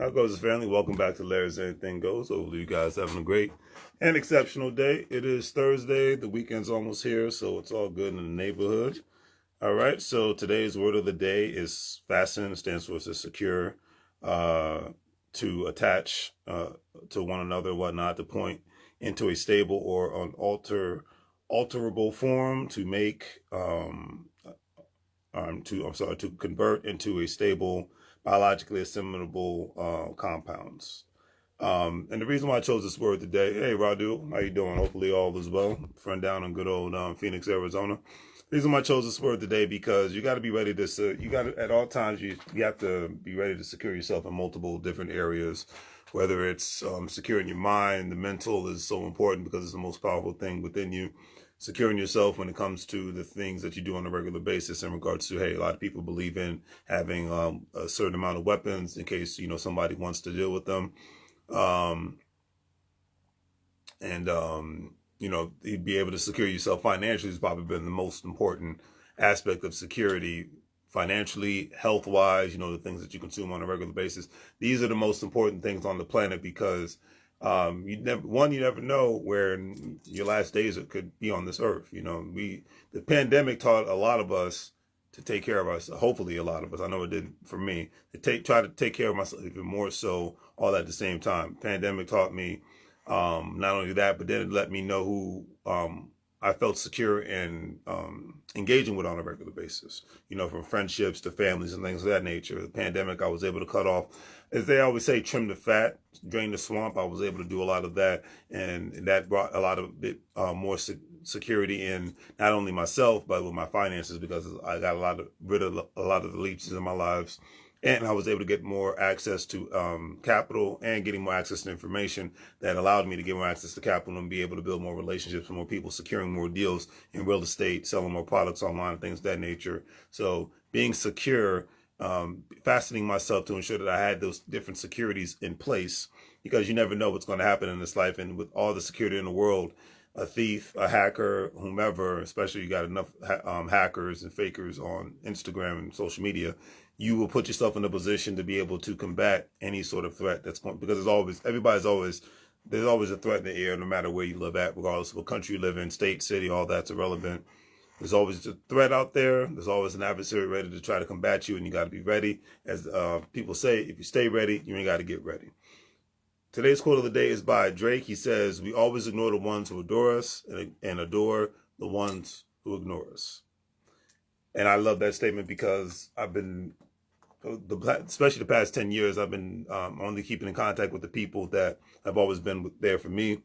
How goes, family? Welcome back to Larry's Anything Goes. Hopefully you guys having a great and exceptional day. It is Thursday. The weekend's almost here, so it's all good in the neighborhood. All right, so today's word of the day is fasten. It stands for to secure, to attach to one another, whatnot, to point into a stable or an alterable form, to make, to convert into a stable, biologically assimilable compounds. And the reason why I chose this word today, hey Radu, how you doing? Hopefully all is well. Friend down in good old Phoenix, Arizona. The reason why I chose this word today because you got to be ready to, you got to, at all times, you have to be ready to secure yourself in multiple different areas, whether it's securing your mind. The mental is so important because it's the most powerful thing within you. Securing yourself when it comes to the things that you do on a regular basis in regards to, hey, a lot of people believe in having a certain amount of weapons in case, somebody wants to deal with them. You'd be able to secure yourself financially has probably been the most important aspect of security, financially, health-wise, the things that you consume on a regular basis. These are the most important things on the planet because you never know where your last days could be on this earth. The pandemic taught a lot of us to take care of us. Hopefully a lot of us, I know it did for me, to try to take care of myself even more so all at the same time. Pandemic taught me not only that, but then it let me know who I felt secure in engaging with on a regular basis, from friendships to families and things of that nature. The pandemic, I was able to cut off, as they always say, trim the fat, drain the swamp. I was able to do a lot of that, and that brought a lot of bit more security in not only myself, but with my finances, because I got rid of a lot of the leeches in my lives. And I was able to get more access to capital and getting more access to information that allowed me to get more access to capital and be able to build more relationships with more people, securing more deals in real estate, selling more products online, things of that nature. So being secure, fastening myself to ensure that I had those different securities in place, because you never know what's going to happen in this life. And with all the security in the world, a thief, a hacker, whomever, especially you got enough hackers and fakers on Instagram and social media, you will put yourself in a position to be able to combat any sort of threat that's going, because there's always a threat in the air, no matter where you live at, regardless of what country you live in, state, city, all that's irrelevant. There's always a threat out there. There's always an adversary ready to try to combat you, and you got to be ready. As people say, if you stay ready, you ain't got to get ready. Today's quote of the day is by Drake. He says, "We always ignore the ones who adore us and adore the ones who ignore us." And I love that statement because especially the past 10 years, I've been only keeping in contact with the people that have always been there for me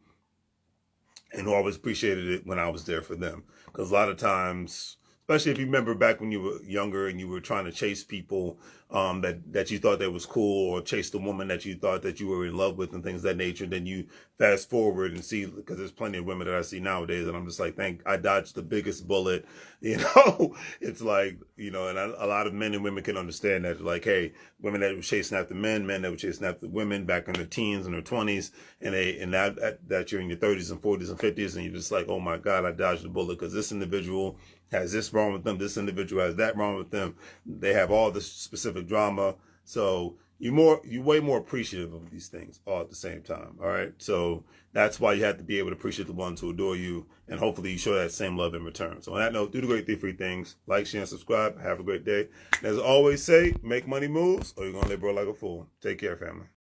and who always appreciated it when I was there for them. Because a lot of times, especially if you remember back when you were younger and you were trying to chase people that you thought that was cool, or chase the woman that you thought that you were in love with and things of that nature. Then you fast forward and see, because there's plenty of women that I see nowadays and I'm just like, I dodged the biggest bullet. It's like, and a lot of men and women can understand that. Like, hey, women that were chasing after men that were chasing after women back in their teens and their 20s, and that you're in your 30s and 40s and 50s, and you're just like, oh my God, I dodged the bullet because this individual has this wrong with them, this individual has that wrong with them, they have all this specific drama. So you're way more appreciative of these things all at the same time. All right. So that's why you have to be able to appreciate the ones who adore you, and hopefully you show that same love in return. So on that note, do the great 3 free things: like, share, and subscribe. Have a great day. And as I always say, make money moves, or you're gonna live broke like a fool. Take care, family.